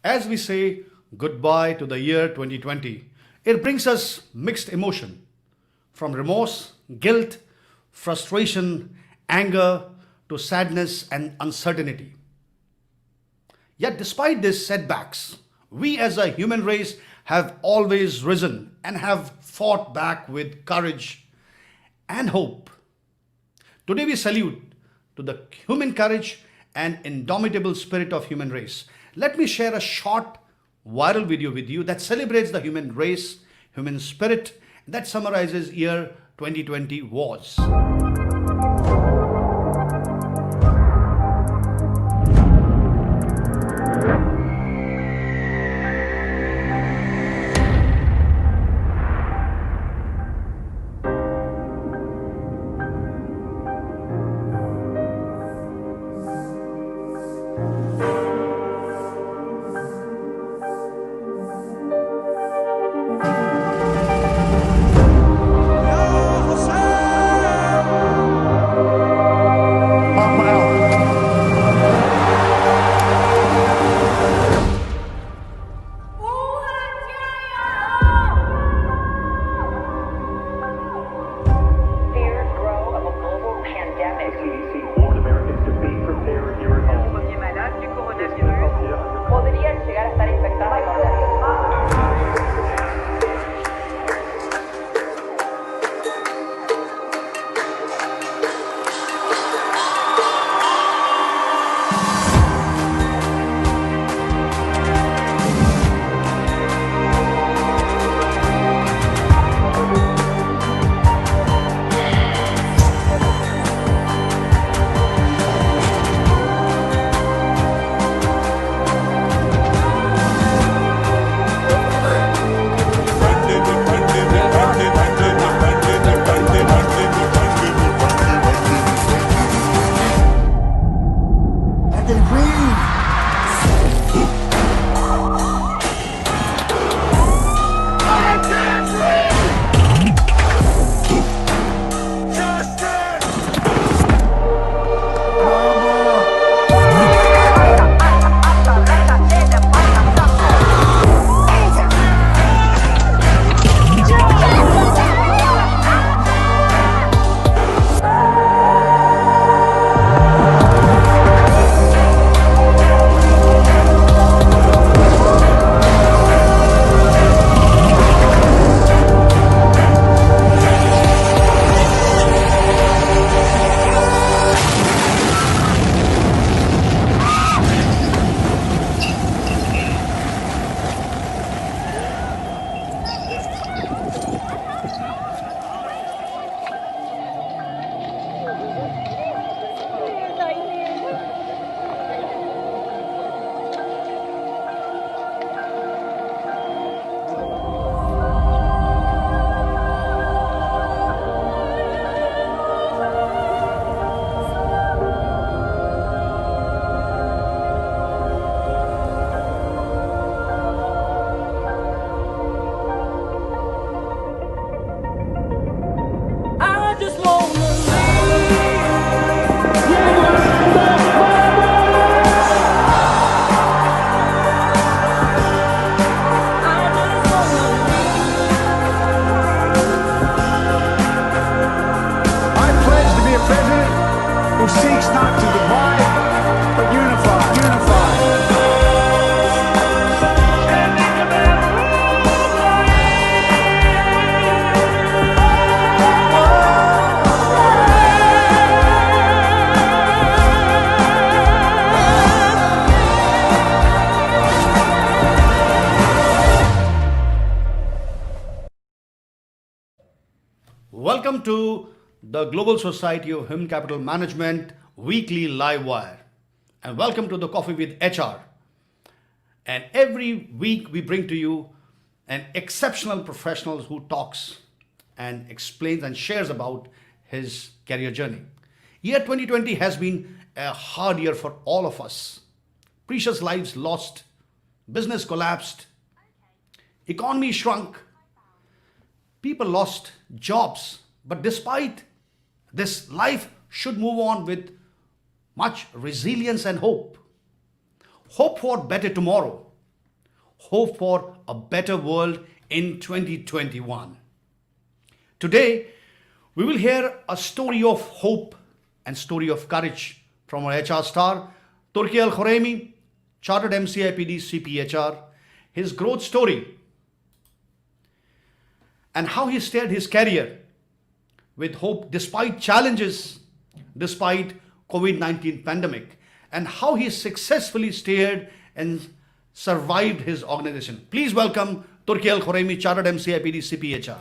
As we say goodbye to the year 2020, it brings us mixed emotion from remorse, guilt, frustration, anger to sadness and uncertainty. Yet, despite these setbacks, we as a human race have always risen and have fought back with courage and hope. Today, we salute to the human courage and indomitable spirit of human race. Let me share a short viral video with you that celebrates the human race, human spirit, that summarizes year 2020 was. Fears grow of a global pandemic. CDC warned Americans to be prepared here at home. Podrían llegar a estar infectados y contagiados. I can breathe. I just wanna I pledge to be a president who seeks not to divide, but unify. Welcome to the Global Society of Human Capital Management weekly live wire. And welcome to the Coffee with HR. And every week we bring to you an exceptional professional who talks and explains and shares about his career journey. Year 2020 has been a hard year for all of us. Precious lives lost, business collapsed, economy shrunk, people lost jobs. But despite this, life should move on with much resilience and hope. Hope for better tomorrow. hope for a better world in 2021. Today, we will hear a story of hope and story of courage from our HR star, Turki AlKhuraimi, Chartered MCIPD CPHR, his growth story, and how he steered his career with hope despite challenges, despite COVID-19 pandemic, and how he successfully steered and survived his organization. Please welcome Turki AlKhuraimi, Chartered MCIPD CPHR.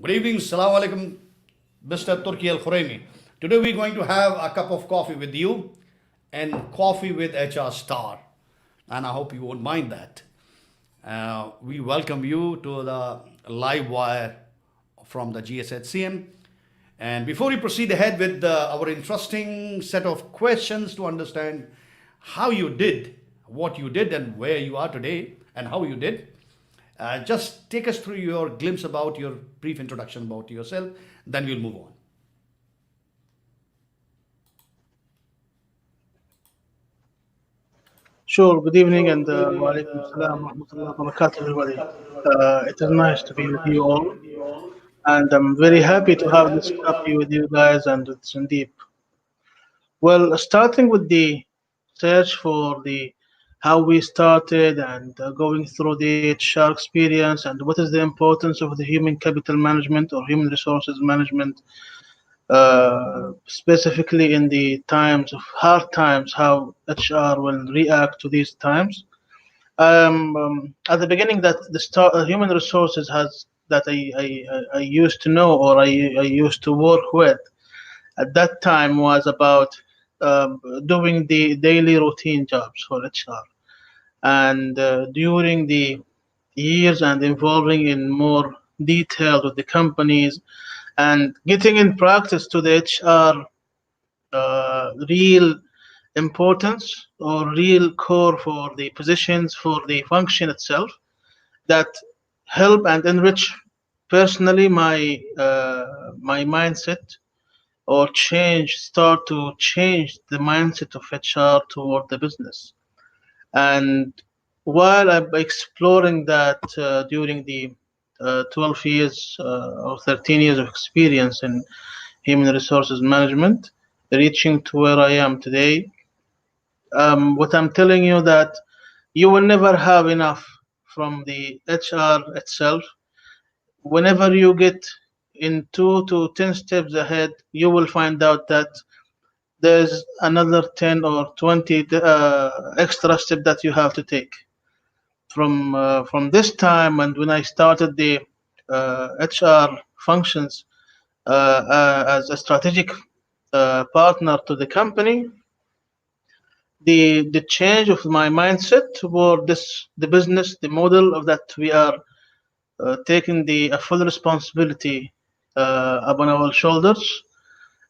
Good evening, Assalamu alaikum, Mr. Turki AlKhuraimi. Today we're going to have a cup of coffee with you and coffee with HR Star. And I hope you won't mind that. We welcome you to the live wire from the GSHCM. And before we proceed ahead with our interesting set of questions to understand how you did, what you did, and where you are today, and how you did, just take us through your glimpse about your brief introduction about yourself, then we'll move on. Sure. Good evening and wa alaikum salam wa rahmatullahi wa barakatuh, everybody. It is nice to be with you all, and I'm very happy to have this coffee with you guys and with Sandeep. Well, starting with the search for the how we started and going through the HR experience and what is the importance of the human capital management or human resources management, specifically in the times of hard times, how HR will react to these times. At the beginning, that the start, human resources has that I used to know or I used to work with at that time was about doing the daily routine jobs for HR. And during the years and involving in more detail with the companies and getting in practice to the HR real importance or real core for the positions for the function itself that help and enrich personally my mindset or start to change the mindset of HR toward the business. And while I'm exploring that during the 12 years or 13 years of experience in human resources management, reaching to where I am today, what I'm telling you that you will never have enough from the HR itself. Whenever you get in 2 to 10 steps ahead, you will find out that there's another 10 or 20 extra step that you have to take. From this time and when I started the HR functions as a strategic partner to the company, the change of my mindset toward the business, the model of that we are taking the full responsibility upon our shoulders.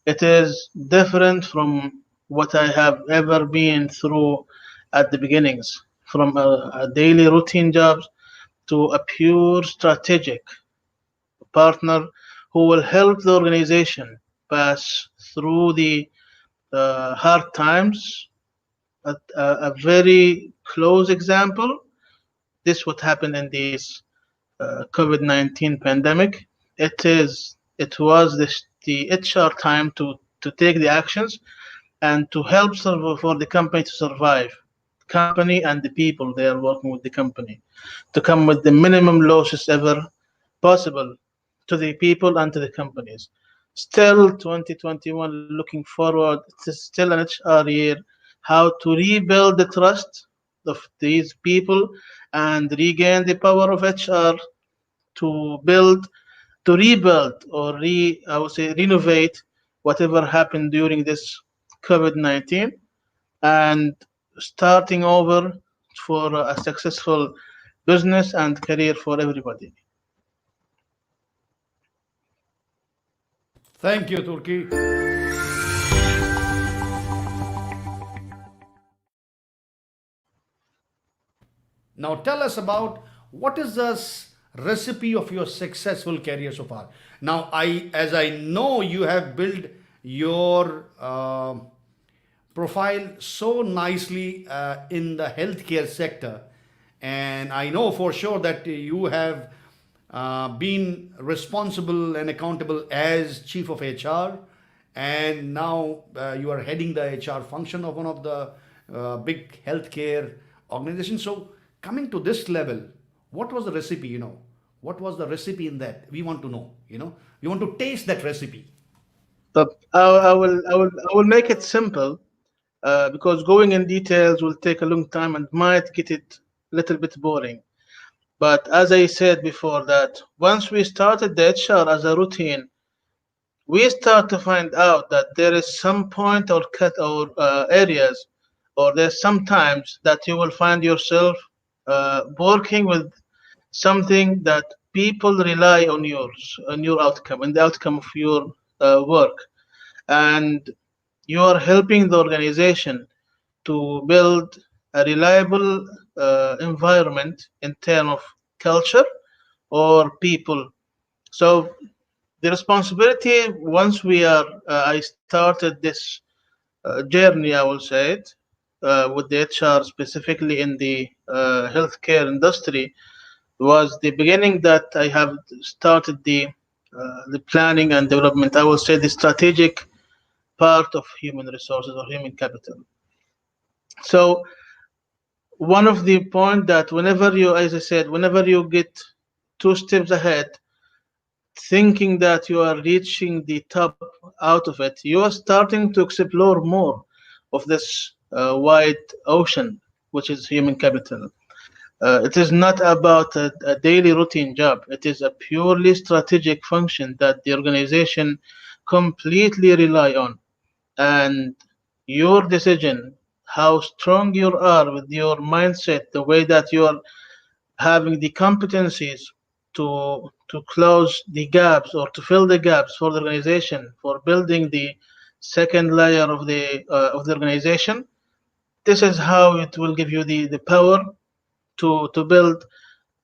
It is different from what I have ever been through at the beginnings, from a daily routine jobs to a pure strategic partner who will help the organization pass through the hard times. A very close example, this what happened in this COVID-19 pandemic. It was the HR time to take the actions and to help for the company to survive, company and the people they are working with the company, to come with the minimum losses ever possible to the people and to the companies. Still 2021 looking forward, it is still an HR year, how to rebuild the trust of these people and regain the power of HR to rebuild or I would say renovate whatever happened during this COVID-19 and starting over for a successful business and career for everybody. Thank you, Turki. Now tell us about what is the recipe of your successful career so far. Now, as I know, you have built your profile so nicely in the healthcare sector, and I know for sure that you have been responsible and accountable as chief of HR, and now you are heading the HR function of one of the big healthcare organizations. So, coming to this level, what was the recipe? What was the recipe in that? We want to know. We want to taste that recipe. But I will make it simple, because going in details will take a long time and might get it a little bit boring. But as I said before, that once we started the HR as a routine, we start to find out that there is some point or cut or areas, or there's sometimes that you will find yourself working with something that people rely on your outcome and the outcome of your work, and you are helping the organization to build a reliable environment in terms of culture or people. So the responsibility, once I started this journey, I will say it, with the HR specifically in the healthcare industry, was the beginning that I have started the planning and development. I will say the strategic part of human resources or human capital. So one of the point that whenever you, as I said, whenever you get two steps ahead, thinking that you are reaching the top out of it, you are starting to explore more of this wide ocean, which is human capital. It is not about a daily routine job. It is a purely strategic function that the organization completely rely on. And your decision, how strong you are with your mindset, the way that you are having the competencies to close the gaps or to fill the gaps for the organization, for building the second layer of the organization. This is how it will give you the power to build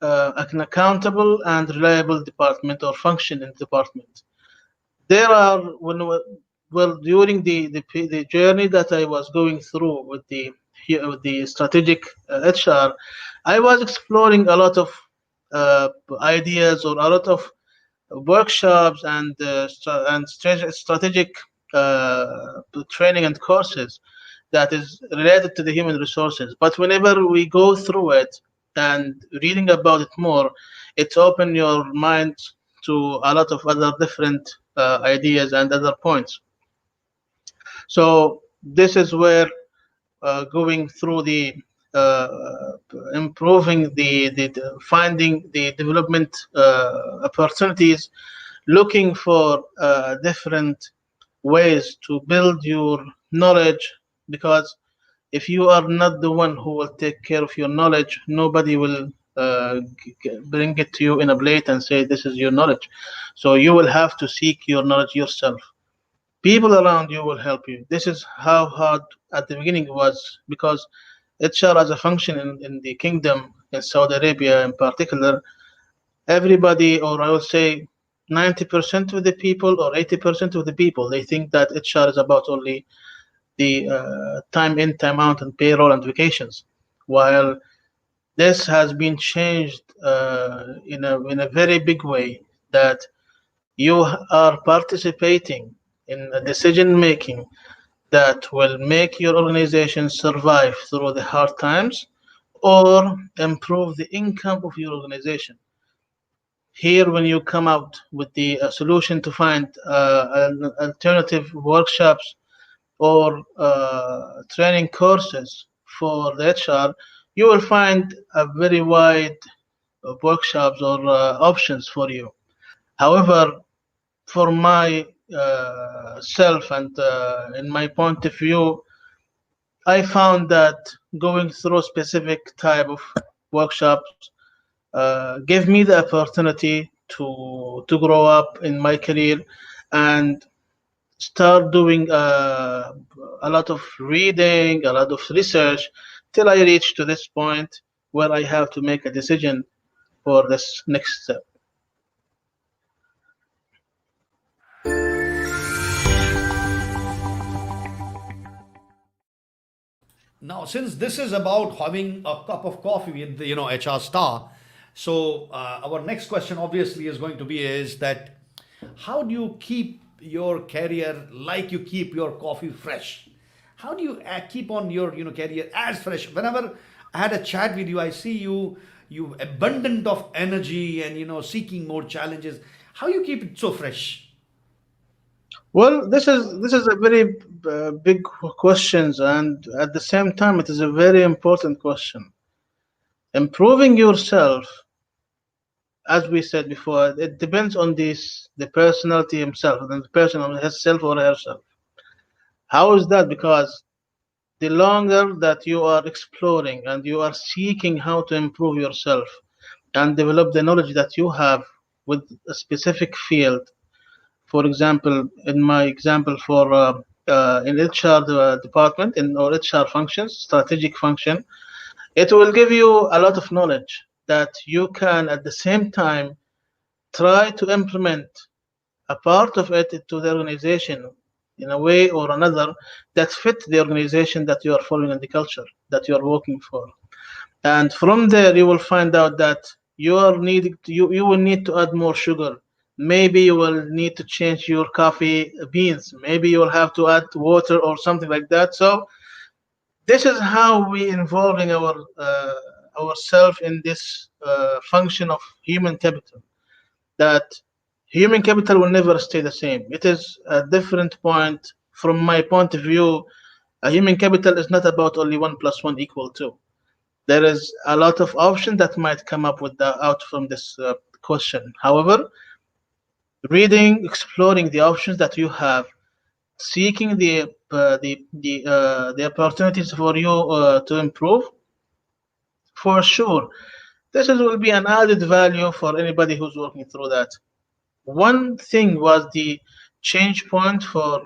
an accountable and reliable department or function in the department. There are well, during the journey that I was going through with the strategic HR, I was exploring a lot of uh, ideas or a lot of workshops and strategic training and courses that is related to the human resources. But whenever we go through it and reading about it more, it's open your mind to a lot of other different ideas and other points. So this is where going through the uh, improving the finding the development opportunities, looking for different ways to build your knowledge, because if you are not the one who will take care of your knowledge, nobody will bring it to you in a plate and say this is your knowledge. So you will have to seek your knowledge yourself. People around you will help you. This is how hard at the beginning it was, because HR as a function in the kingdom, in Saudi Arabia in particular, everybody, or I would say 90% of the people or 80% of the people, they think that HR is about only the time in, time out, and payroll and vacations. While this has been changed in a very big way, that you are participating in a decision making that will make your organization survive through the hard times or improve the income of your organization. Here, when you come out with the solution to find alternative workshops or training courses for the HR, you will find a very wide workshops or options for you. However, for my self and in my point of view, I found that going through specific type of workshops gave me the opportunity to grow up in my career and start doing a lot of reading, a lot of research, till I reached to this point where I have to make a decision for this next step. Now, since this is about having a cup of coffee with the HR star, so our next question obviously is going to be is that how do you keep your career like you keep your coffee fresh? How do you keep on your career as fresh? Whenever I had a chat with you, I see you abundant of energy and seeking more challenges. How you keep it so fresh? Well, this is a very big questions, and at the same time, it is a very important question. Improving yourself, as we said before, it depends on the personality himself, and the person on himself or herself. How is that? Because the longer that you are exploring and you are seeking how to improve yourself and develop the knowledge that you have with a specific field. For example, in my example for in HR department in or HR functions, strategic function, it will give you a lot of knowledge that you can at the same time try to implement a part of it to the organization in a way or another that fit the organization that you are following and the culture that you are working for. And from there you will find out that you will need to add more sugar. Maybe you will need to change your coffee beans. Maybe you will have to add water or something like that. So this is how we involving ourselves in this function of human capital. That human capital will never stay the same. It is a different point from my point of view. A human capital is not about only one plus one equal two. There is a lot of options that might come up with the out from this question. However, reading, exploring the options that you have, seeking the opportunities for you to improve, for sure, will be an added value for anybody who's working through that. One thing was the change point for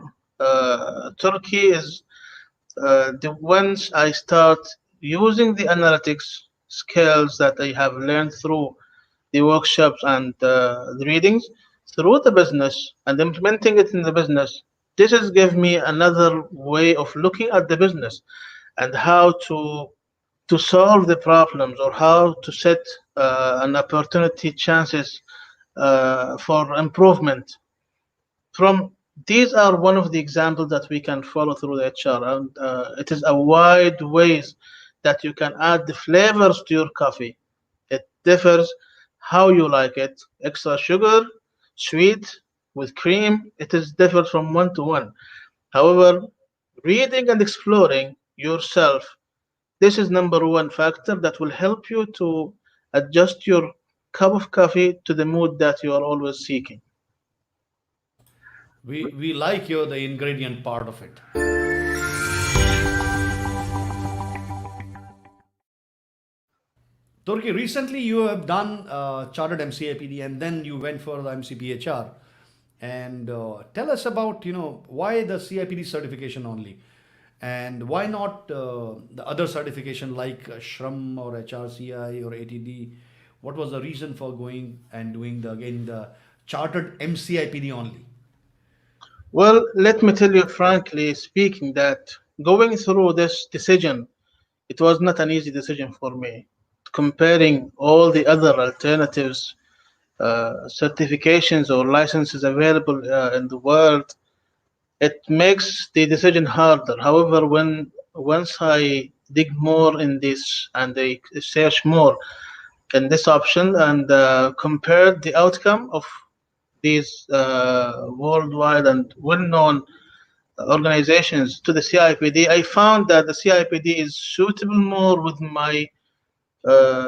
Turkey is the once I start using the analytics skills that I have learned through the workshops and the readings through the business and implementing it in the business, this has given me another way of looking at the business and how to solve the problems or how to set an opportunity chances for improvement. From these are one of the examples that we can follow through the HR, and it is a wide ways that you can add the flavors to your coffee. It differs how you like it, extra sugar, sweet, with cream. It is different from one to one. However, reading and exploring yourself, this is number one factor that will help you to adjust your cup of coffee to the mood that you are always seeking. We like your the ingredient part of it. Turkey, recently you have done chartered MCIPD and then you went for the MCPHR. And tell us about why the CIPD certification only, and why not the other certification like SHRM or HRCI or ATD? What was the reason for going and doing the chartered MCIPD only? Well, let me tell you frankly speaking that going through this decision, it was not an easy decision for me. Comparing all the other alternatives, certifications or licenses available in the world, it makes the decision harder. However, when once I dig more in this and I search more in this option and compared the outcome of these worldwide and well-known organizations to the CIPD, I found that the CIPD is suitable more with my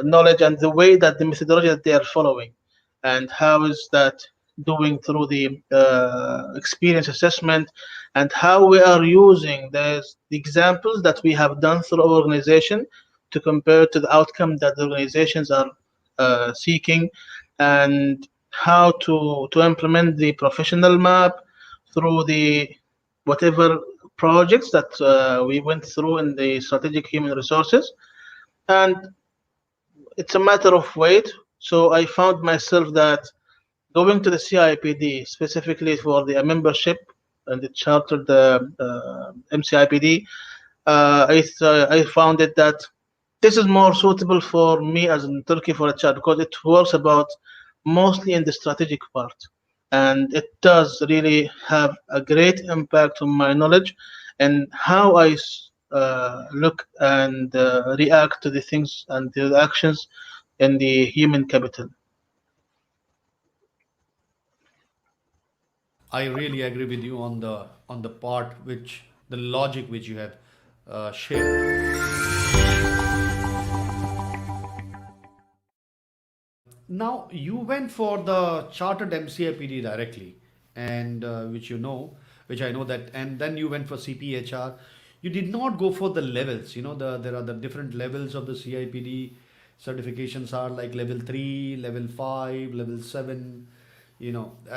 knowledge and the way that the methodology that they are following, and how is that doing through the experience assessment, and how we are using the examples that we have done through our organization to compare to the outcome that the organizations are seeking, and how to implement the professional map through the whatever projects that we went through in the strategic human resources. And it's a matter of weight. So I found myself that going to the CIPD specifically for the membership and the chartered MCIPD, I found it that this is more suitable for me as in Turkey for a child because it works about mostly in the strategic part, and it does really have a great impact on my knowledge and how I look and react to the things and the actions in the human capital. I really agree with you on the part which the logic which you have shared. Now you went for the chartered MCIPD directly, and which I know that, and then you went for CPHR. You did not go for the levels. There are the different levels of the CIPD certifications are like level 3, level 5, level 7.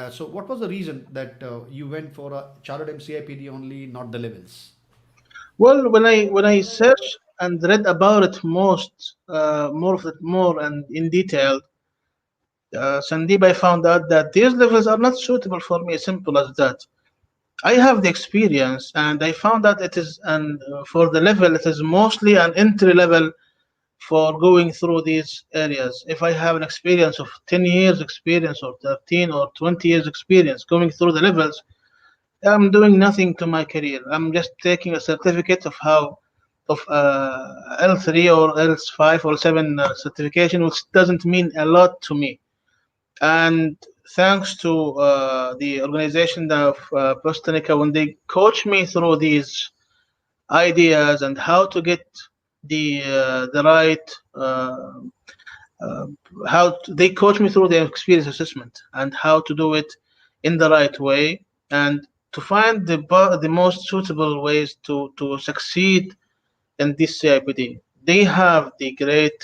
So what was the reason that you went for a chartered MCIPD only, not the levels? Well, when I searched and read about it more of it more and in detail, Sandeep, I found out that these levels are not suitable for me. Simple as that. I have the experience, and I found that it is, and for the level, it is mostly an entry level for going through these areas. If I have an experience of 10 years experience or 13 or 20 years experience going through the levels, I'm doing nothing to my career. I'm just taking a certificate of L3 or L5 or 7 certification, which doesn't mean a lot to me. And thanks to the organization of Bostanica, when they coach me through these ideas and how to get the right uh, they coach me through the experience assessment and how to do it in the right way and to find the most suitable ways to succeed in this CIPD. They have the great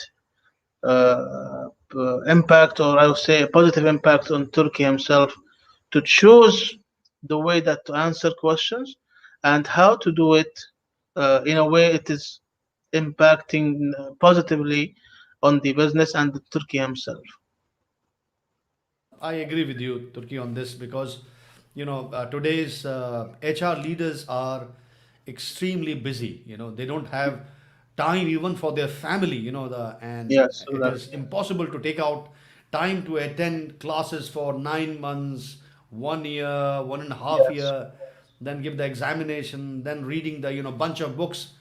impact, or I would say a positive impact on Turkey himself, to choose the way that to answer questions and how to do it in a way it is impacting positively on the business and the Turkey himself. I agree with you, Turkey, on this because today's HR leaders are extremely busy. They don't have time even for their family. And Yes, so it is impossible to take out time to attend classes for 9 months, 1 year, 1.5 year, then give the examination, then reading the bunch of books,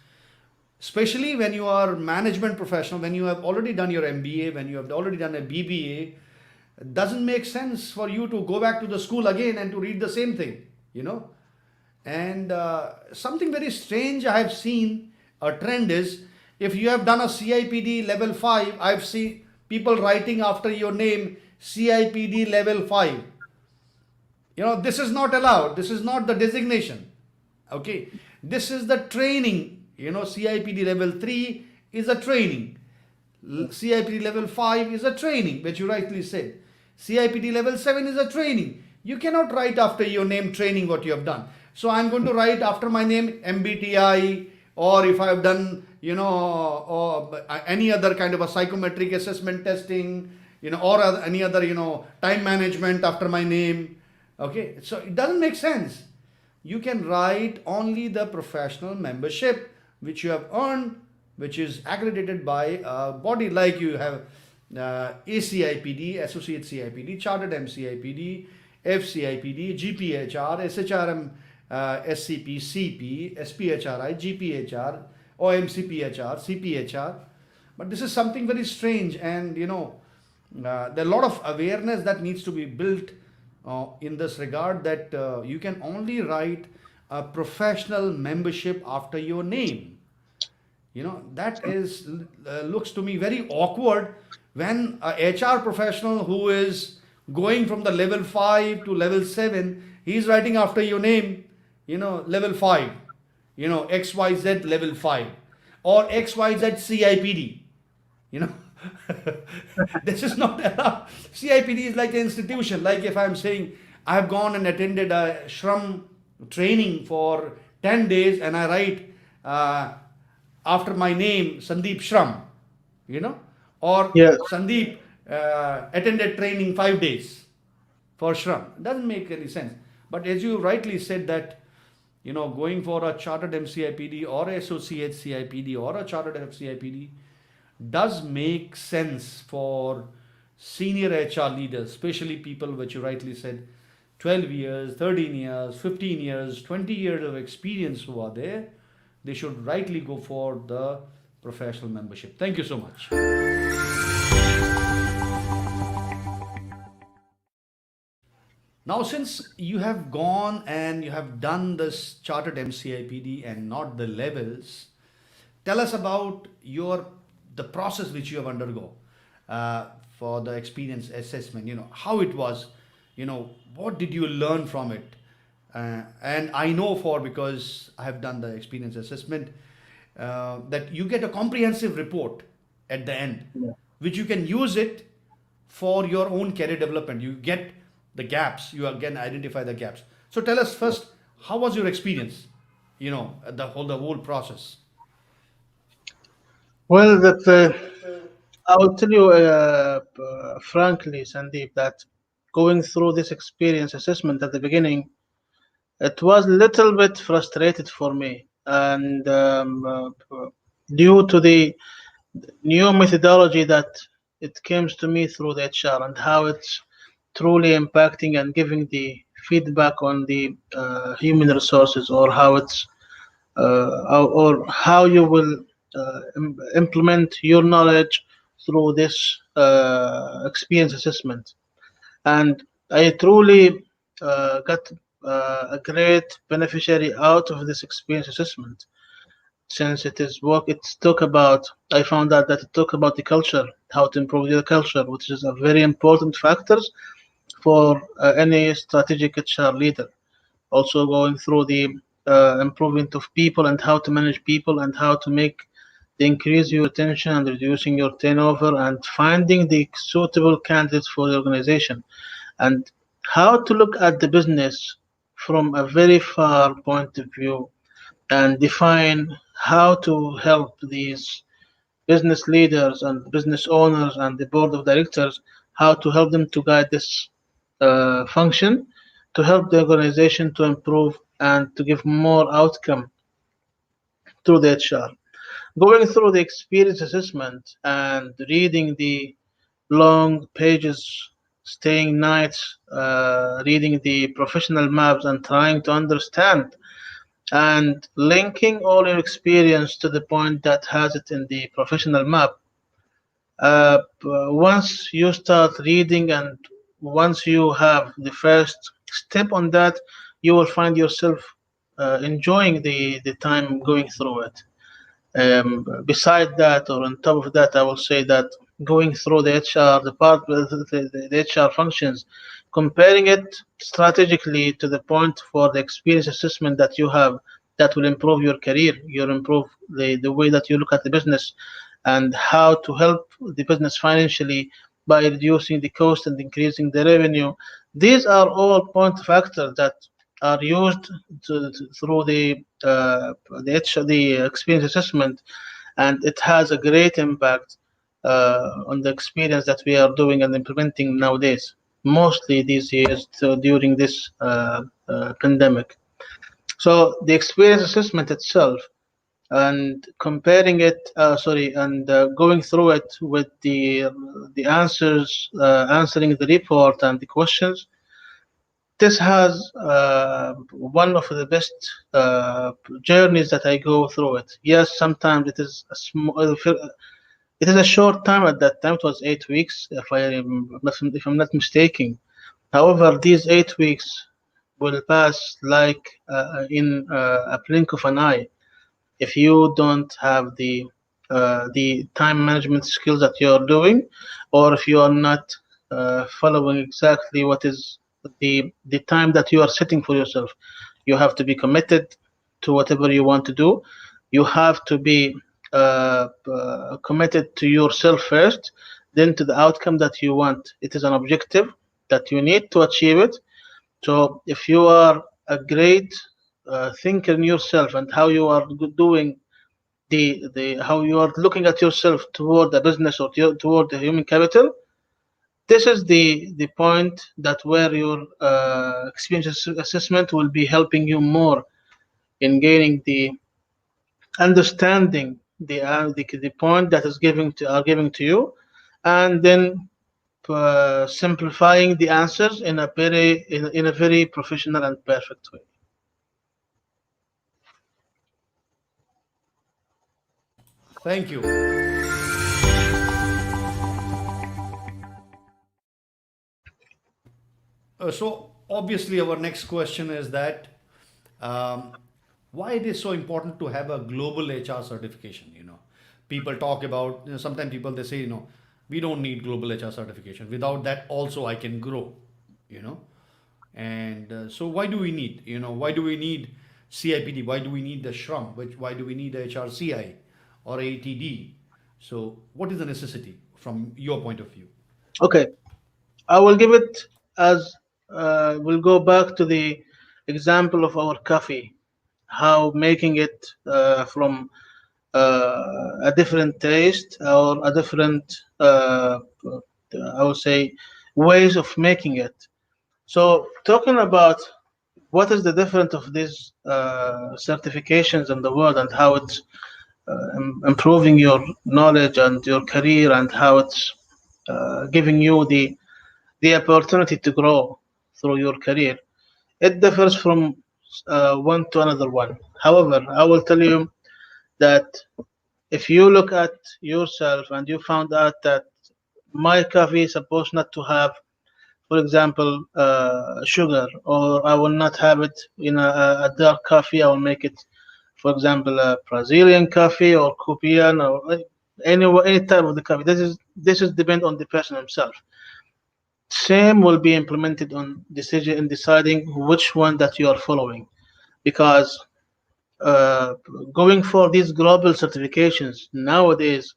especially when you are management professional, when you have already done your MBA, when you have already done a BBA. It doesn't make sense for you to go back to the school again and to read the same thing, and something very strange I have seen a trend is, if you have done a CIPD level 5, I've seen people writing after your name CIPD level 5. This is not allowed. This is not the designation. Okay, this is the training. CIPD level 3 is a training. CIPD level 5 is a training, which you rightly said. CIPD level 7 is a training. You cannot write after your name training what you have done. So I'm going to write after my name MBTI, or if I have done, or any other kind of a psychometric assessment testing, or any other, time management after my name. Okay, so it doesn't make sense. You can write only the professional membership which you have earned, which is accredited by a body like you have ACIPD, Associate CIPD, Chartered MCIPD, FCIPD, GPHR, SHRM, SCP, CP, SPHRI, GPHR, OMCPHR, CPHR. But this is something very strange, and there are a lot of awareness that needs to be built in this regard, that you can only write a professional membership after your name. That is looks to me very awkward when a HR professional who is going from the level 5 to level 7, he is writing after your name, level 5, XYZ level 5, or XYZ CIPD. you know this is not allowed. CIPD is like an institution. Like if I'm saying I have gone and attended a shram training for 10 days and I write after my name Sandeep Shram, you know or Yes. Sandeep attended training 5 days for Shram. It doesn't make any sense. But as you rightly said that, going for a chartered MCIPD or associate CIPD or a chartered FCIPD does make sense for senior HR leaders, especially people which you rightly said, 12 years, 13 years, 15 years, 20 years of experience who are there. They should rightly go for the professional membership. Thank you so much. Now, since you have gone and you have done this chartered MCIPD and not the levels, tell us about the process which you have undergo for the experience assessment. How it was. What did you learn from it? And I know because I have done the experience assessment that you get a comprehensive report at the end, which you can use it for your own career development. You get the gaps. You again identify the gaps. So tell us first, how was your experience? The whole process. Well, I will tell you frankly, Sandeep, that going through this experience assessment at the beginning, it was a little bit frustrated for me, and due to the new methodology that it comes to me through the HR and how it's truly impacting and giving the feedback on the human resources, or how it's or how you will implement your knowledge through this experience assessment. And I truly got a great beneficiary out of this experience assessment, since it is work. It's talk about. I found out that it talk about the culture, how to improve your culture, which is a very important factors for any strategic HR leader. Also going through the improvement of people and how to manage people and how to make the increase your retention and reducing your turnover and finding the suitable candidates for the organization, and how to look at the business from a very far point of view and define how to help these business leaders and business owners and the board of directors, how to help them to guide this function to help the organization to improve and to give more outcome through the HR. Going through the experience assessment and reading the long pages, staying nights, reading the professional maps and trying to understand and linking all your experience to the point that has it in the professional map. Once you start reading and once you have the first step on that, you will find yourself enjoying the time going through it. Beside that, or on top of that, I will say that going through the HR, the HR functions, comparing it strategically to the point for the experience assessment that you have, that will improve your career, you'll improve the way that you look at the business and how to help the business financially by reducing the cost and increasing the revenue. These are all point factors that are used through the experience assessment, and it has a great impact on the experience that we are doing and implementing nowadays, mostly these years during this pandemic. So the experience assessment itself and comparing it, and going through it with the answers, answering the report and the questions, this has one of the best journeys that I go through it. Yes, sometimes it is a it is a short time. At that time, it was 8 weeks, if I'm not mistaken. However, these 8 weeks will pass like in a blink of an eye if you don't have the time management skills that you're doing, or if you are not following exactly what is the time that you are setting for yourself. You have to be committed to whatever you want to do. You have to be committed to yourself first, then to the outcome that you want. It is an objective that you need to achieve it. So if you are a great thinker in yourself and how you are doing the how you are looking at yourself toward the business or toward the human capital. This is the point that where your experience assessment will be helping you more in gaining the understanding the point that is giving to you, and then simplifying the answers in a very professional and perfect way. Thank you. So obviously, our next question is that um, why it is so important to have a global HR certification. People talk about. Sometimes people they say we don't need global HR certification. Without that, also I can grow. You know, and so why do we need? Why do we need CIPD? Why do we need the SHRM? Why do we need HRCI or ATD? So what is the necessity from your point of view? Okay, I will give it as we'll go back to the example of our coffee, how making it from a different taste or a different, I would say, ways of making it. So, talking about what is the difference of these certifications in the world and how it's improving your knowledge and your career and how it's giving you the opportunity to grow through your career. It differs from one to another one. However, I will tell you that if you look at yourself and you found out that my coffee is supposed not to have, for example, sugar, or I will not have it in a dark coffee, I will make it, for example, a Brazilian coffee or Cuban or any type of the coffee. This is depend on the person himself. Same will be implemented on decision in deciding which one that you are following, because uh, going for these global certifications nowadays,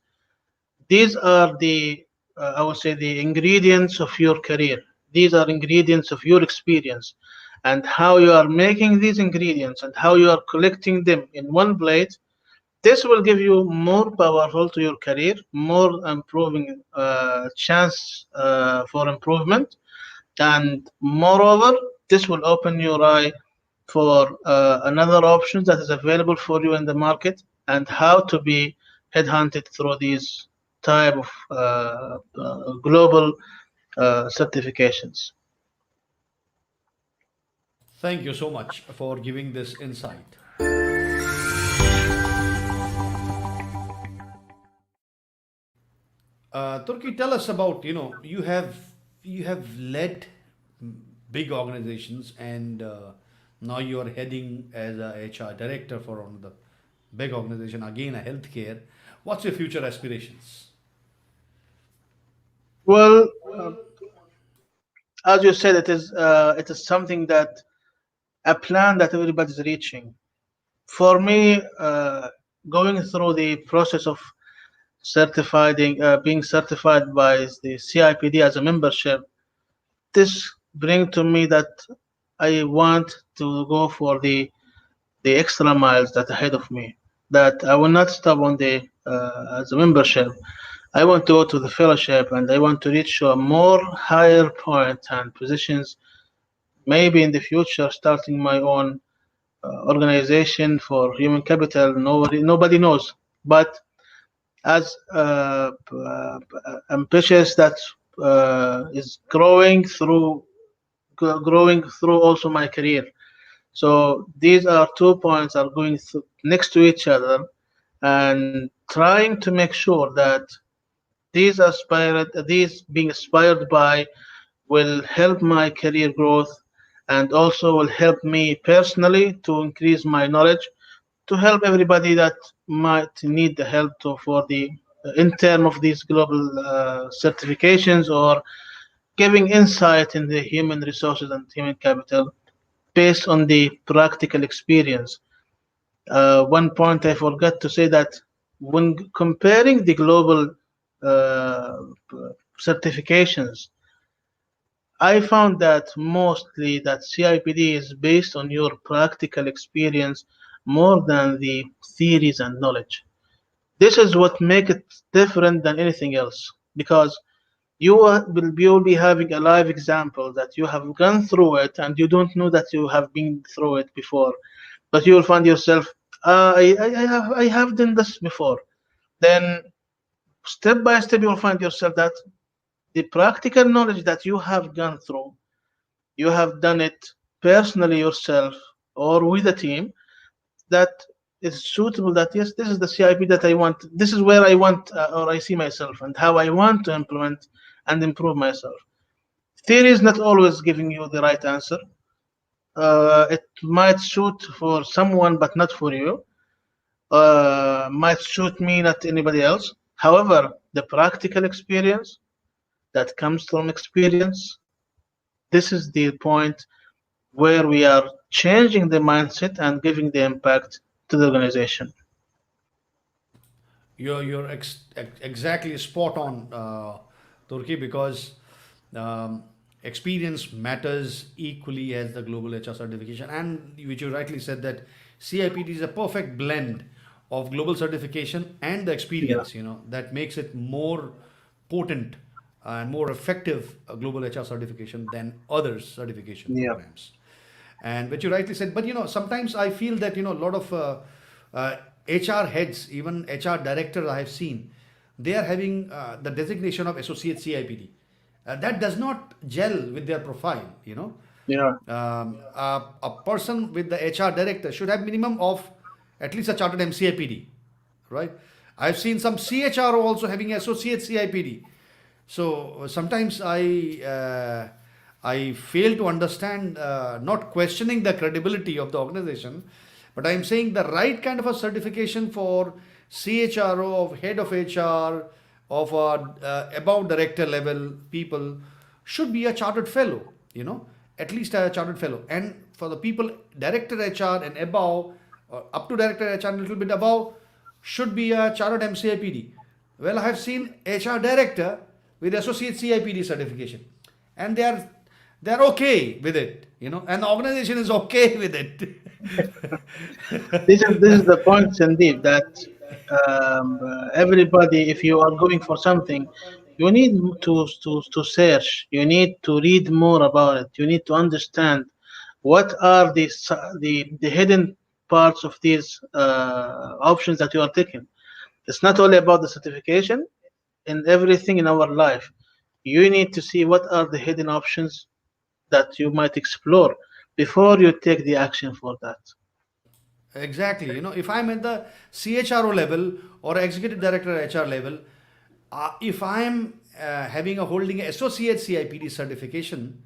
these are the I would say the ingredients of your career. These are ingredients of your experience, and how you are making these ingredients and how you are collecting them in one plate. This will give you more powerful to your career, more improving chance for improvement, and moreover, this will open your eye for another option that is available for you in the market and how to be headhunted through these type of global certifications. Thank you so much for giving this insight. Turkey, tell us about you have led big organizations, and now you are heading as a HR director for one of the big organization, again a healthcare. What's your future aspirations? Well, as you said, it is something that a plan that everybody's reaching. For me, going through the process of being certified by the CIPD as a membership, this bring to me that I want to go for the extra miles that ahead of me. That I will not stop on the as a membership. I want to go to the fellowship, and I want to reach a more higher point and positions. Maybe in the future, starting my own organization for human capital. Nobody knows, but as ambitious that is growing through also my career. So these are 2 points are going next to each other, and trying to make sure that these being inspired by will help my career growth, and also will help me personally to increase my knowledge, to help everybody that might need the help for the in term of these global certifications, or giving insight in the human resources and human capital based on the practical experience. One point I forgot to say that when comparing the global uh, certifications, I found that mostly that CIPD is based on your practical experience more than the theories and knowledge. This is what makes it different than anything else, because you will be having a live example that you have gone through it and you don't know that you have been through it before, but you will find yourself, I have done this before. Then step by step you will find yourself that the practical knowledge that you have gone through, you have done it personally yourself or with a team, that is suitable, that yes, this is the CIP that I want, this is where I want, or I see myself and how I want to implement and improve myself. Theory is not always giving you the right answer. It might suit for someone but not for you, might suit me, not anybody else. However, the practical experience that comes from experience, this is the point where we are changing the mindset and giving the impact to the organization. You're exactly spot on, Turkey, because um, experience matters equally as the global HR certification, and which you rightly said that CIPD is a perfect blend of global certification and the Yeah, experience. That makes it more potent and more effective global HR certification than other certification yeah, programs. And which you rightly said, but sometimes I feel that a lot of uh, HR heads, even HR directors I have seen, they are having the designation of associate CIPD. That does not gel with their profile. yeah. A person with the HR director should have minimum of at least a chartered MCIPD, right? I've seen some CHRO also having associate CIPD. So sometimes I fail to understand, not questioning the credibility of the organization, but I'm saying the right kind of a certification for CHRO, of head of HR, of above director level people should be a chartered fellow, at least a chartered fellow. And for the people director HR and above, up to director HR and a little bit above, should be a chartered MCIPD. Well, I have seen HR director with associate CIPD certification, and they are okay with it, and the organization is okay with it. This is the point, Sandeep, that everybody, if you are going for something, you need to search. You need to read more about it. You need to understand what are the hidden parts of these options that you are taking. It's not only about the certification. In everything in our life, you need to see what are the hidden options that you might explore before you take the action for that. Exactly. If I'm at the CHRO level or executive director HR level, if I'm having a holding a associate CIPD certification,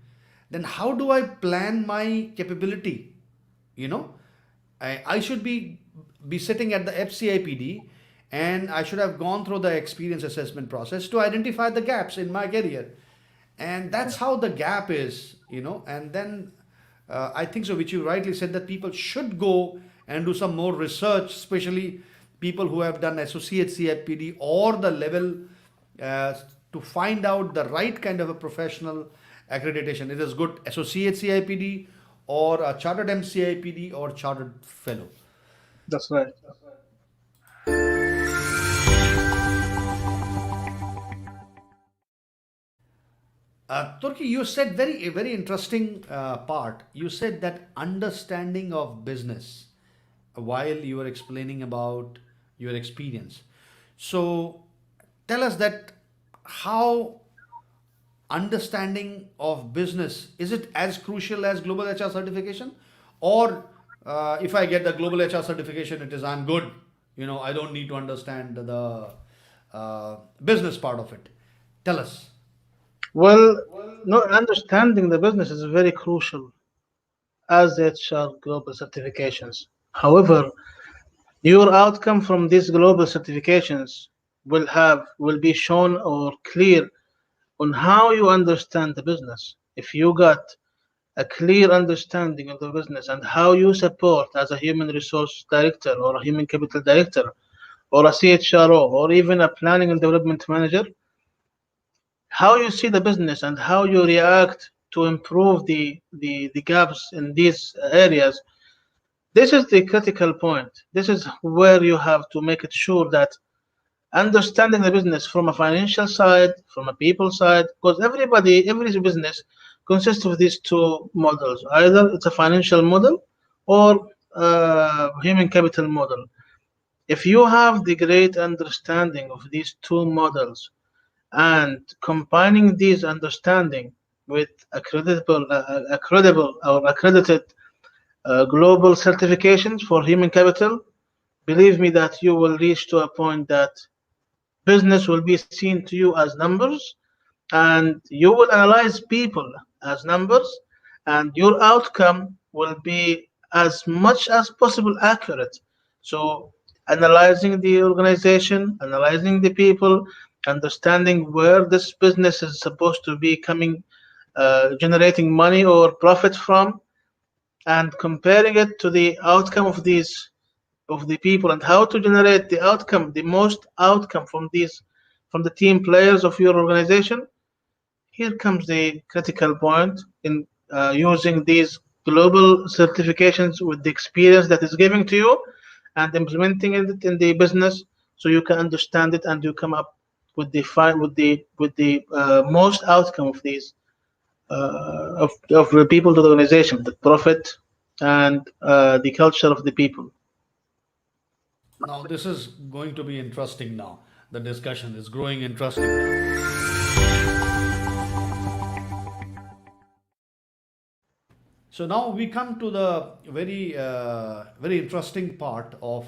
then how do I plan my capability? You know, I should be sitting at the FCIPD, and I should have gone through the experience assessment process to identify the gaps in my career, and that's how the gap is. And then I think so, which you rightly said, that people should go and do some more research, especially people who have done associate CIPD or the level, uh, to find out the right kind of a professional accreditation. It is good associate CIPD or a chartered MCIPD or chartered fellow. That's right. Turki, you said very interesting part. You said that understanding of business while you were explaining about your experience. So tell us that how understanding of business, is it as crucial as global HR certification, or if I get the global HR certification, it is I'm good. I don't need to understand the business part of it. Tell us. Well, no, understanding the business is very crucial as HR global certifications. However, your outcome from these global certifications will be shown or clear on how you understand the business. If you got a clear understanding of the business and how you support as a human resource director or a human capital director or a CHRO or even a planning and development manager, how you see the business and how you react to improve the gaps in these areas, this is the critical point. This is where you have to make it sure that understanding the business from a financial side, from a people side, because every business consists of these two models. Either it's a financial model or human capital model. If you have the great understanding of these two models and combining these understanding with credible or accredited global certifications for human capital, believe me that you will reach to a point that business will be seen to you as numbers, and you will analyze people as numbers, and your outcome will be as much as possible accurate. So, analyzing the organization, analyzing the people, understanding where this business is supposed to be coming, generating money or profit from, and comparing it to the outcome of the people and how to generate the outcome, the most outcome from these, from the team players of your organization. Here comes the critical point in using these global certifications with the experience that is given to you and implementing it in the business, so you can understand it and you come up with the most outcome of these of the people to the organization, the profit and the culture of the people. Now, this is going to be interesting now. The discussion is growing interesting now. So now we come to the very interesting part of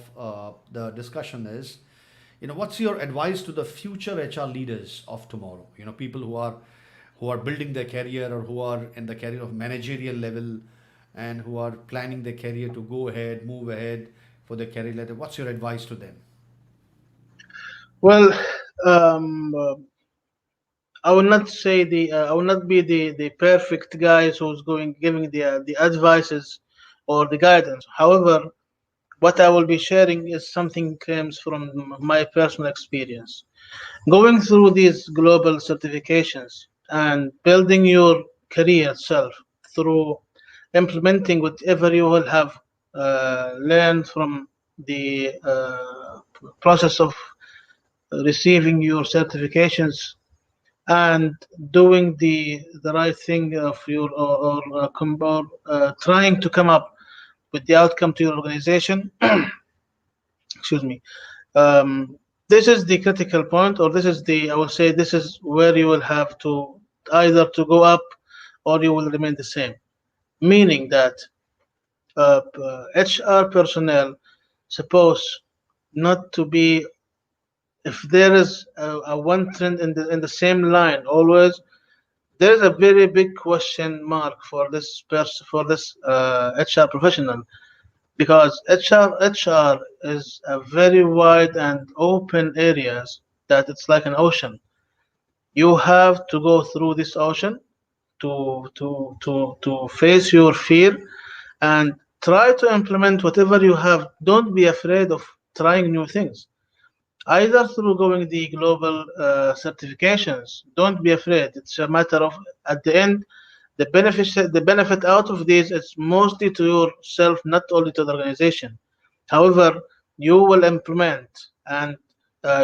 the discussion is, what's your advice to the future HR leaders of tomorrow? People who are building their career or who are in the career of managerial level and who are planning their career to go ahead, move ahead for their career level. What's your advice to them? Well, I will not say I will not be the perfect guy who's going giving the advices or the guidance. However, what I will be sharing is something comes from my personal experience. Going through these global certifications and building your career self through implementing whatever you will have learned from the process of receiving your certifications and doing the right thing of your or trying to come up with the outcome to your organization. Excuse me. um, this is the critical point, or this is the, I will say, this is where you will have to either to go up or you will remain the same, meaning that HR personnel suppose not to be, if there is a one trend in the same line always, there is a very big question mark for this person, for this HR professional, because HR is a very wide and open areas that it's like an ocean. You have to go through this ocean to face your fear and try to implement whatever you have. Don't be afraid of trying new things, either through going the global certifications. Don't be afraid. It's a matter of, at the end, the benefit out of this is mostly to yourself, not only to the organization. However, you will implement and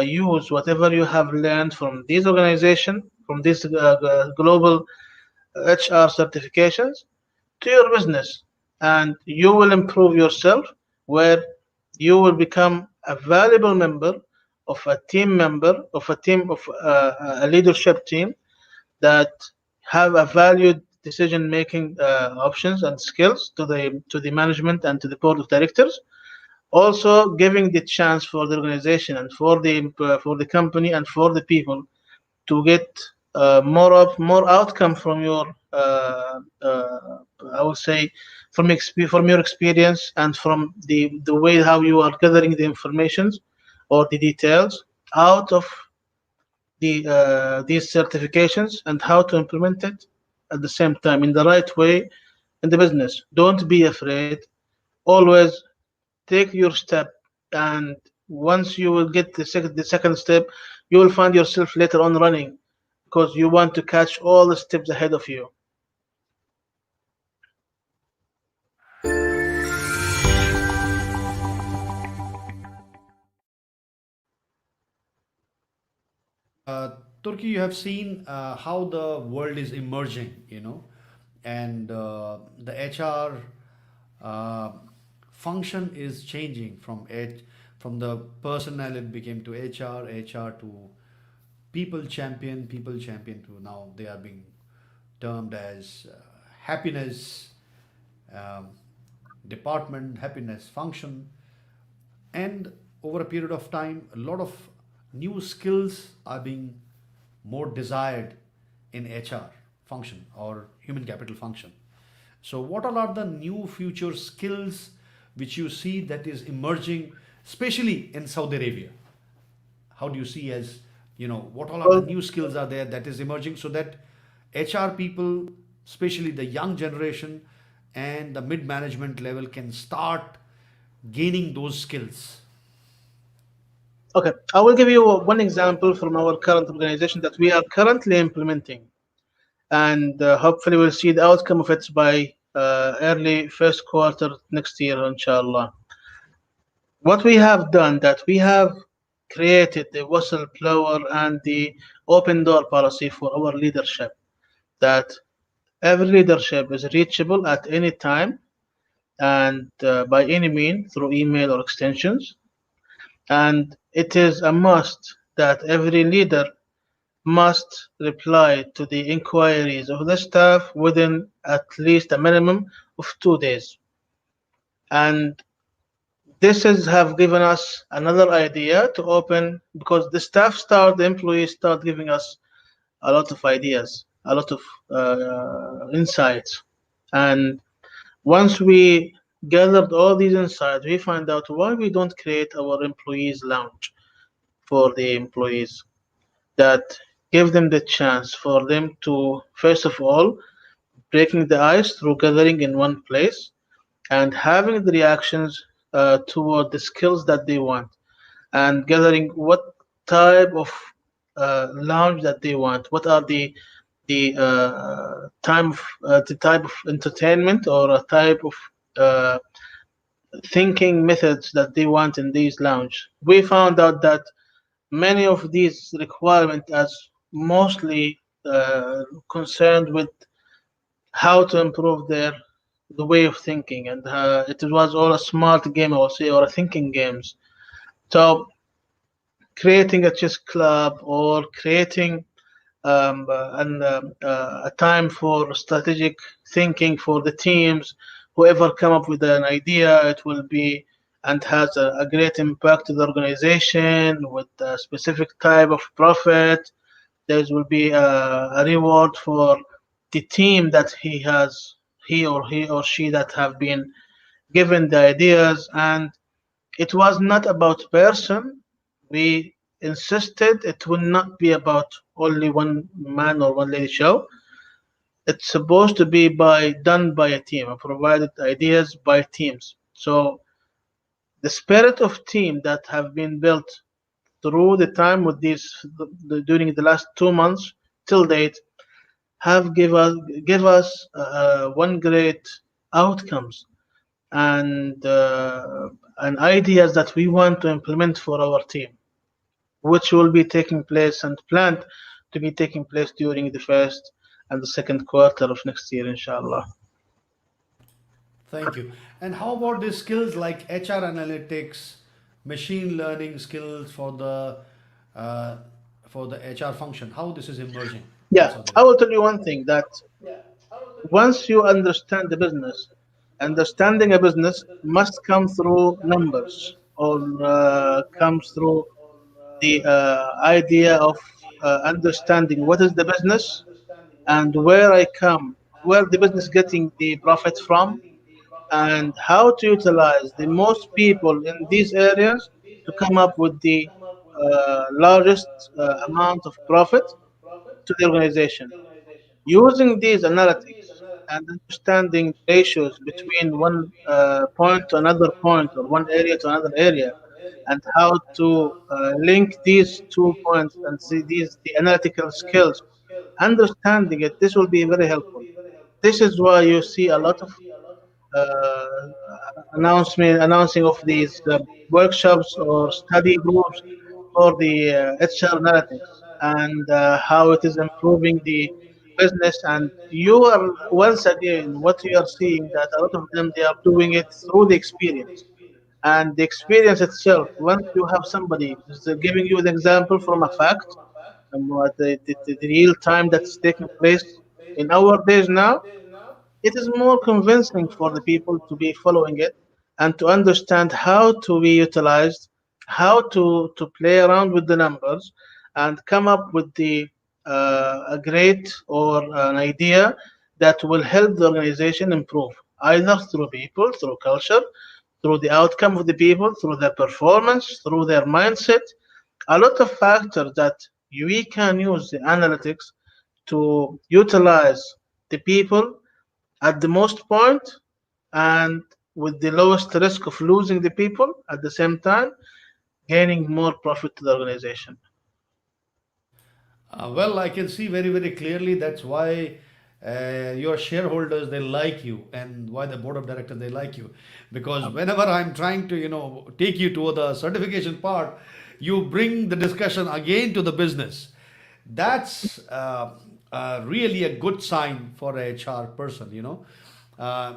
use whatever you have learned from this organization, from these global HR certifications to your business, and you will improve yourself, where you will become a valuable member of a team of a leadership team that have a valued decision making options and skills to the management and to the board of directors, also giving the chance for the organization and for the company and for the people to get more outcome from your I would say from your experience and from the way how you are gathering the informations or the details out of these certifications, and how to implement it at the same time in the right way in the business. Don't be afraid. Always take your step, and once you will get the second step, you will find yourself later on running, because you want to catch all the steps ahead of you. Turkey, you have seen how the world is emerging, and the HR uh, function is changing from the personnel it became to HR to people champion to now they are being termed as happiness um, department, happiness function, and over a period of time a lot of new skills are being more desired in HR function or human capital function. So what all are the new future skills which you see that is emerging, especially in Saudi Arabia? How do you see as, what all are the Well, new skills are there that is emerging so that HR people, especially the young generation and the mid management level, can start gaining those skills? okay, I will give you one example from our current organization that we are currently implementing, and hopefully we'll see the outcome of it by early first quarter next year, inshallah. What we have done that we have created the whistleblower and the open door policy for our leadership, that every leadership is reachable at any time and by any mean through email or extensions. And it is a must that every leader must reply to the inquiries of the staff within at least a minimum of 2 days. And this has have given us another idea to open, because the employees start giving us a lot of ideas, a lot of insights. And once we gathered all these insights, we find out why we don't create our employees lounge for the employees, that give them the chance for them to, first of all, breaking the ice through gathering in one place and having the reactions toward the skills that they want, and gathering what type of lounge that they want, what are the type of entertainment or a type of uh, thinking methods that they want in these lounge. We found out that many of these requirements are mostly concerned with how to improve the way of thinking, and it was all a smart game, I would say, or a thinking games. So creating a chess club or creating a time for strategic thinking for the teams. Whoever come up with an idea, it will be and has a great impact to the organization with a specific type of profit. There will be a reward for the team that he or she that have been given the ideas. And it was not about person. We insisted it will not be about only one man or one lady show. It's supposed to be done by a team, provided ideas by teams. So the spirit of team that have been built through the time with during the last 2 months till date have give us one great outcomes, and ideas that we want to implement for our team, which will be taking place and planned to be taking place during the first and the second quarter of next year, inshallah. Thank you. And how about the skills like HR analytics, machine learning skills uh, for the HR function? How this is emerging in Yeah, Saudi I Arabia? will tell you one thing, that once you understand the business, understanding a business must come through numbers, or comes through the idea of understanding what is the business and where the business getting the profit from, and how to utilize the most people in these areas to come up with the largest amount of profit to the organization. Using these analytics and understanding ratios between one point to another point, or one area to another area, and how to link these 2 points and see these the analytical skills, understanding it, this will be very helpful. This is why you see a lot of uh, announcing of these workshops or study groups for the HR analytics. and how it is improving the business. And you are once again what you are seeing that a lot of them they are doing it through the experience and the experience itself. Once you have somebody is giving you an example from a fact, what the real time that's taking place in our days now, it is more convincing for the people to be following it and to understand how to be utilized, how to play around with the numbers, and come up with a great or an idea that will help the organization improve, either through people, through culture, through the outcome of the people, through their performance, through their mindset. A lot of factors that we can use the analytics to utilize the people at the most point and with the lowest risk of losing the people at the same time, gaining more profit to the organization. Well, I can see very, very clearly that's why your shareholders they like you, and why the board of directors they like you, because whenever I'm trying to take you to the certification part, you bring the discussion again to the business. That's really a good sign for a HR person. Uh,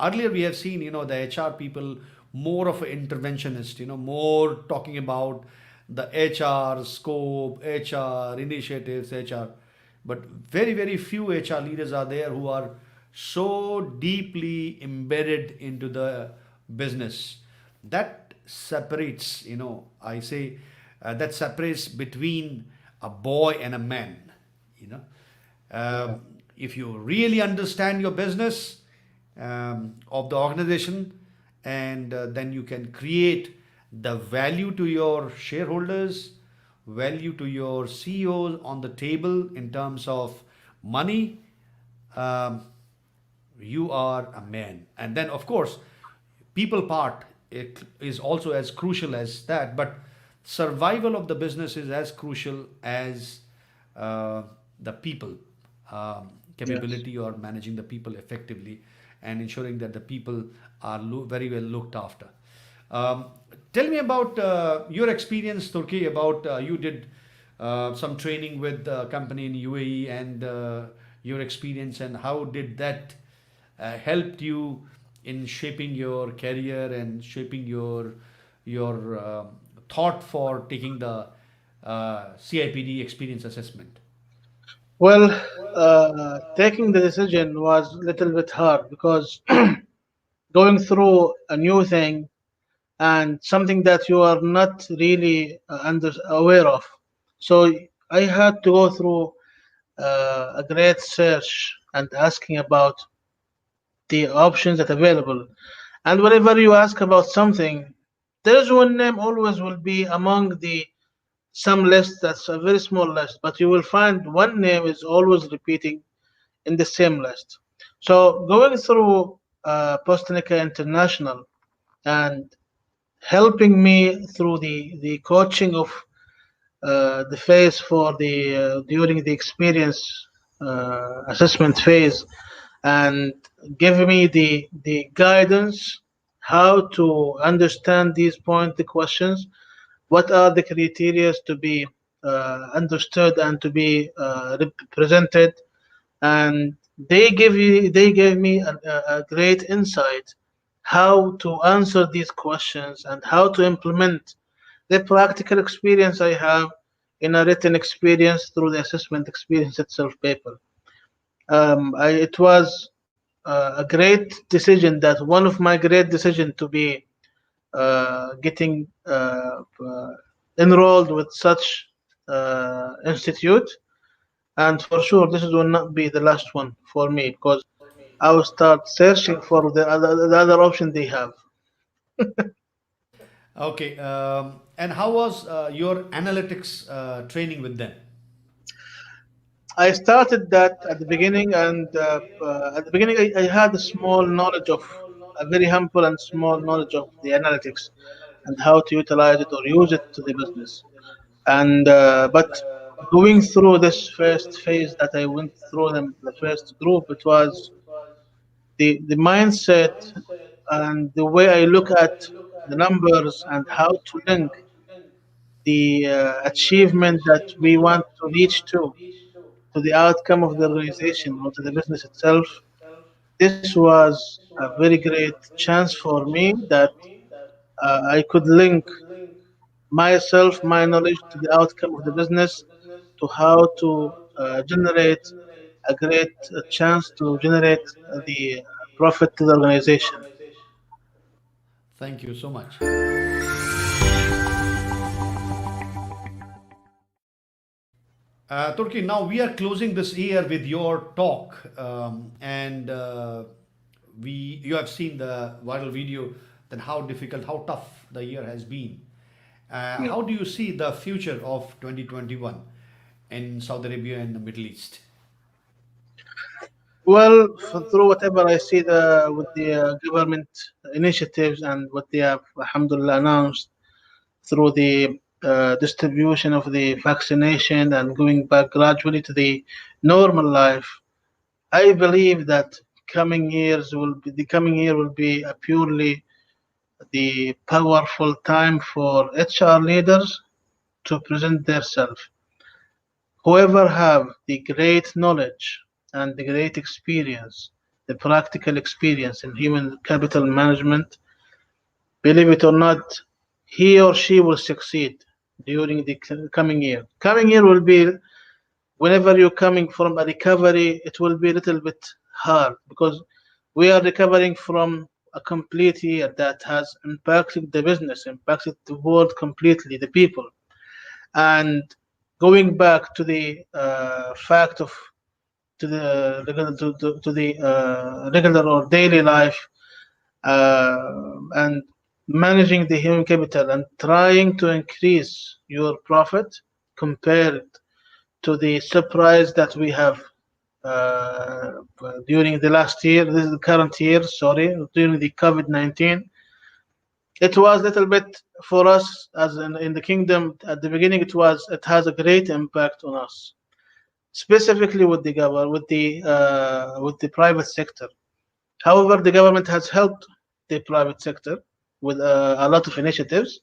Earlier we have seen the HR people more of an interventionist, more talking about the HR scope, HR initiatives, HR, but very, very few HR leaders are there who are so deeply embedded into the business. That separates, I say, that separates between a boy and a man. you know Yeah. um, if you really understand your business, of the organization, and then you can create the value to your shareholders, value to your CEOs on the table in terms of money. um, you are a man. And then of course people part, it is also as crucial as that, but survival of the business is as crucial as the people, Yes. capability or managing the people effectively and ensuring that the people are very well looked after. um, Tell me about your experience, Turkey, about you did some training with the company in UAE, and your experience, and how did that helped you in shaping your career and shaping your thought for taking the CIPD experience assessment. Well, taking the decision was a little bit hard because going through a new thing and something that you are not really aware of. So I had to go through a great search and asking about the options that are available. And whenever you ask about something, there is one name always will be among the some list that's a very small list, but you will find one name is always repeating in the same list. So going through Postanica International and helping me through the coaching of the phase for the during the experience assessment phase and give me the guidance how to understand these point the questions, what are the criteria to be understood and to be represented, and they gave me a great insight how to answer these questions and how to implement the practical experience I have in a written experience through the assessment experience itself paper. It was a great decision, that one of my great decision to be getting enrolled with such institute, and for sure this will not be the last one for me because I will start searching for the other option they have. Okay, and how was your analytics training with them? I started that at the beginning, and at the beginning, I had a small knowledge of a very humble and small knowledge of the analytics and how to utilize it or use it to the business. And but going through this first phase that I went through them, the first group, it was the mindset and the way I look at the numbers and how to link the achievement that we want to reach to the outcome of the organization or to the business itself. This was a very great chance for me that I could link myself, my knowledge to the outcome of the business, to how to generate a great chance to generate the profit to the organization. Thank you so much. Turkey, now we are closing this year with your talk, and we you have seen the viral video that how difficult, how tough the year has been. How do you see the future of 2021 in Saudi Arabia and the Middle East? Well, through whatever I see with the government initiatives and what they have, alhamdulillah, announced through the distribution of the vaccination and going back gradually to the normal life, I believe that the coming year will be a purely the powerful time for HR leaders to present themselves. Whoever have the great knowledge and the great experience, the practical experience in human capital management, believe it or not, he or she will succeed during the coming year. Coming year will be, whenever you're coming from a recovery, it will be a little bit hard because we are recovering from a complete year that has impacted the business, impacted the world completely, the people. And going back to the fact of to the regular or daily life, and managing the human capital and trying to increase your profit compared to the surprise that we have uh, during the last year, this is the current year, sorry, during the COVID-19. It was a little bit for us as in the kingdom at the beginning. It has a great impact on us, specifically with the government, with the private sector. However, the government has helped the private sector with a lot of initiatives.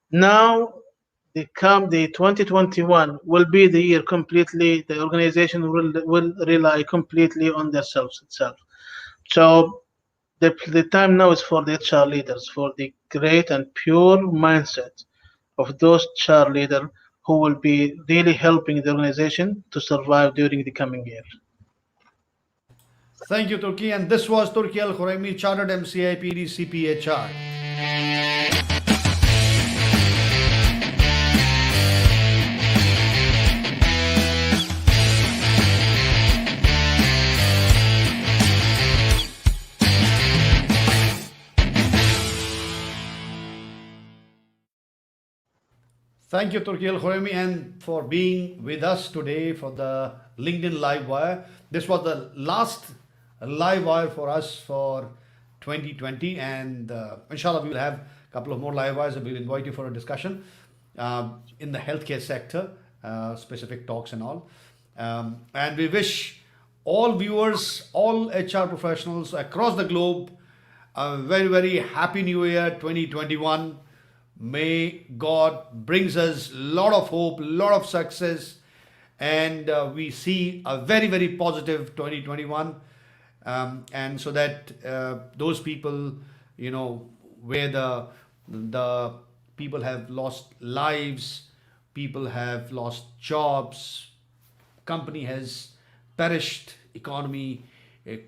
Now, the 2021 will be the year completely. The organization will rely completely on themselves itself. So the time now is for the HR leaders, for the great and pure mindset of those HR leaders who will be really helping the organization to survive during the coming year. Thank you, Turkey. And this was Turki AlKhuraimi, Chartered MCIPD CPHR. Thank you, Turki AlKhuraimi, and for being with us today for the LinkedIn Live Wire. This was the last live wire for us for 2020, and inshallah, we will have a couple of more live wires and we'll invite you for a discussion in the healthcare sector, specific talks and all. And we wish all viewers, all HR professionals across the globe, a very, very happy new year 2021. May God brings us a lot of hope, a lot of success, and we see a very, very positive 2021. And so that those people, where the people have lost lives, people have lost jobs, company has perished, economy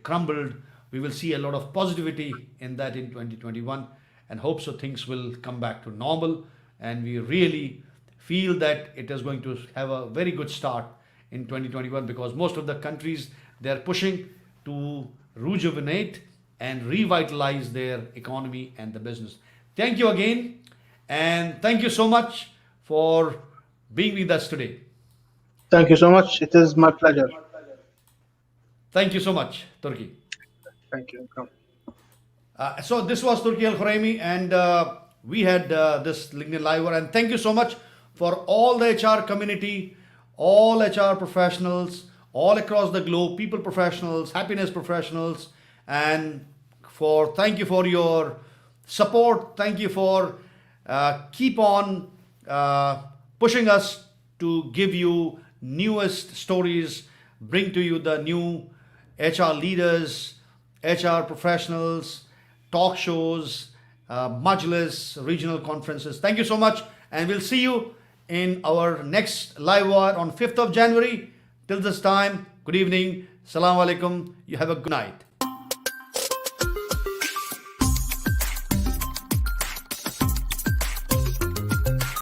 crumbled. We will see a lot of positivity in that in 2021, and hope so things will come back to normal. And we really feel that it is going to have a very good start in 2021 because most of the countries, they are pushing to rejuvenate and revitalize their economy and the business. Thank you again, and thank you so much for being with us today. Thank you so much. It is my pleasure. Thank you so much, Turkey. Thank you. So this was Turki AlKhuraimi, and we had this LinkedIn Live, and thank you so much for all the HR community, all HR professionals, all across the globe, people professionals, happiness professionals, and thank you for your support. Thank you for keep on pushing us to give you newest stories, bring to you the new HR leaders, HR professionals, talk shows, Majlis, regional conferences. Thank you so much, and we'll see you in our next live wire on 5th of January. Till this time, good evening, Assalamu alaikum. You have a good night.